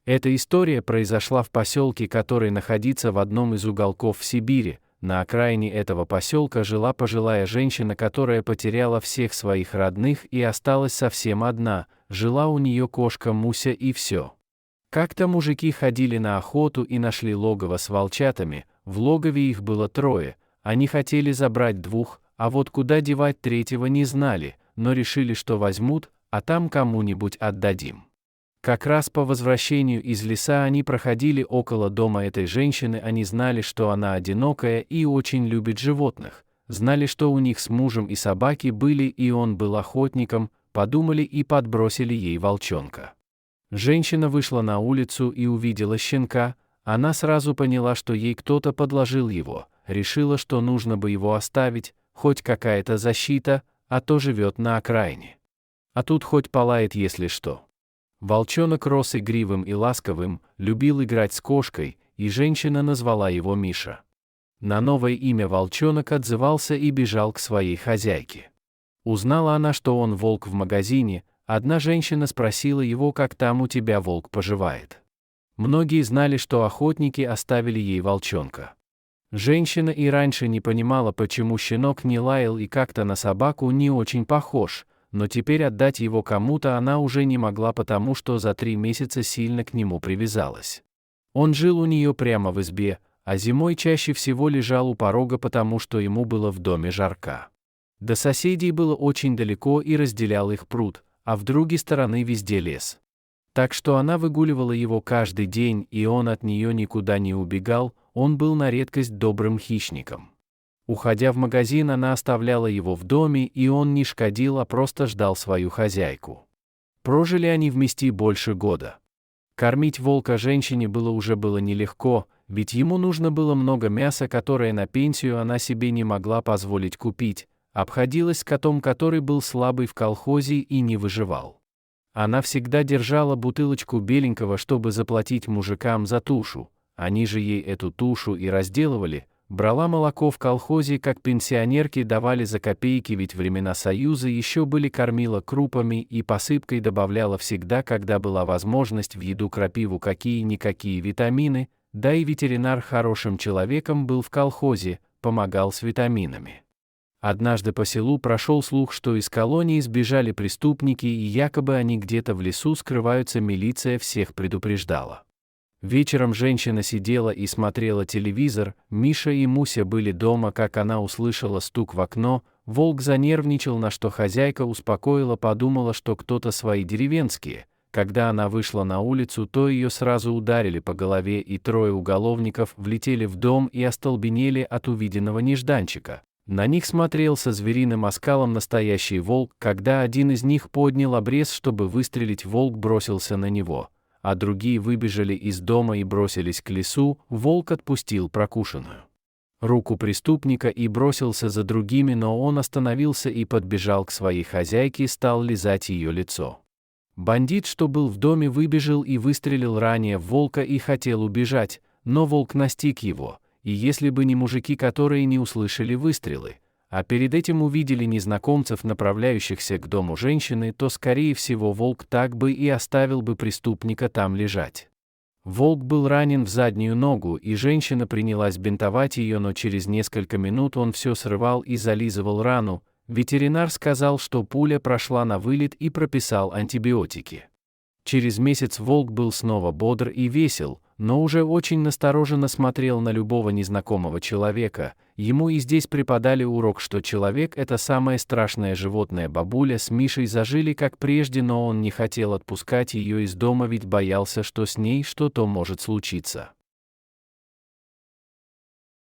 Эта история произошла в поселке, который находится в одном из уголков в Сибири. На окраине этого поселка жила пожилая женщина, которая потеряла всех своих родных и осталась совсем одна. Жила у нее кошка Муся и все. Как-то мужики ходили на охоту и нашли логово с волчатами. В логове их было 3. Они хотели забрать 2, а вот куда девать 3-го не знали, но решили, что возьмут, а там кому-нибудь отдадим. Как раз по возвращению из леса они проходили около дома этой женщины. Они знали, что она одинокая и очень любит животных. Знали, что у них с мужем и собаки были, и он был охотником. Подумали и подбросили ей волчонка. Женщина вышла на улицу и увидела щенка. Она сразу поняла, что ей кто-то подложил его. Решила, что нужно бы его оставить, хоть какая-то защита, а то живет на окраине. А тут хоть полает, если что. Волчонок рос игривым и ласковым, любил играть с кошкой, и женщина назвала его Миша. На новое имя волчонок отзывался и бежал к своей хозяйке. Узнала она, что он волк в магазине. Одна женщина спросила его, как там у тебя волк поживает. Многие знали, что охотники оставили ей волчонка. Женщина и раньше не понимала, почему щенок не лаял и как-то на собаку не очень похож, но теперь отдать его кому-то она уже не могла, потому что за 3 месяца сильно к нему привязалась. Он жил у нее прямо в избе, а зимой чаще всего лежал у порога, потому что ему было в доме жарко. До соседей было очень далеко и разделял их пруд, а в другой стороны везде лес. Так что она выгуливала его каждый день, и он от нее никуда не убегал. Он был на редкость добрым хищником. Уходя в магазин, она оставляла его в доме, и он не шкодил, а просто ждал свою хозяйку. Прожили они вместе больше года. Кормить волка женщине было нелегко, ведь ему нужно было много мяса, которое на пенсию она себе не могла позволить купить. Обходилась с котом, который был слабый в колхозе и не выживал. Она всегда держала бутылочку беленького, чтобы заплатить мужикам за тушу. Они же ей эту тушу и разделывали. Брала молоко в колхозе, как пенсионерки давали за копейки, ведь времена Союза еще были, кормила крупами и посыпкой добавляла всегда, когда была возможность, в еду крапиву какие-никакие витамины, да и ветеринар хорошим человеком был в колхозе, помогал с витаминами. Однажды по селу прошел слух, что из колонии сбежали преступники и якобы они где-то в лесу скрываются, милиция всех предупреждала. Вечером женщина сидела и смотрела телевизор, Миша и Муся были дома, как она услышала стук в окно, волк занервничал, на что хозяйка успокоила, подумала, что кто-то свои деревенские. Когда она вышла на улицу, то ее сразу ударили по голове, и 3 уголовников влетели в дом и остолбенели от увиденного нежданчика. На них смотрел со звериным оскалом настоящий волк. Когда один из них поднял обрез, чтобы выстрелить, волк бросился на него, а другие выбежали из дома и бросились к лесу. Волк отпустил прокушенную руку преступника и бросился за другими, но он остановился и подбежал к своей хозяйке, стал лизать ее лицо. Бандит, что был в доме, выбежал и выстрелил ранее в волка и хотел убежать, но волк настиг его, и если бы не мужики, которые не услышали выстрелы, а перед этим увидели незнакомцев, направляющихся к дому женщины, то, скорее всего, волк так бы и оставил бы преступника там лежать. Волк был ранен в заднюю ногу, и женщина принялась бинтовать ее, но через несколько минут он все срывал и зализывал рану. Ветеринар сказал, что пуля прошла на вылет, и прописал антибиотики. Через месяц волк был снова бодр и весел, но уже очень настороженно смотрел на любого незнакомого человека. Ему и здесь преподали урок, что человек — это самое страшное животное. Бабуля с Мишей зажили как прежде, но он не хотел отпускать ее из дома, ведь боялся, что с ней что-то может случиться.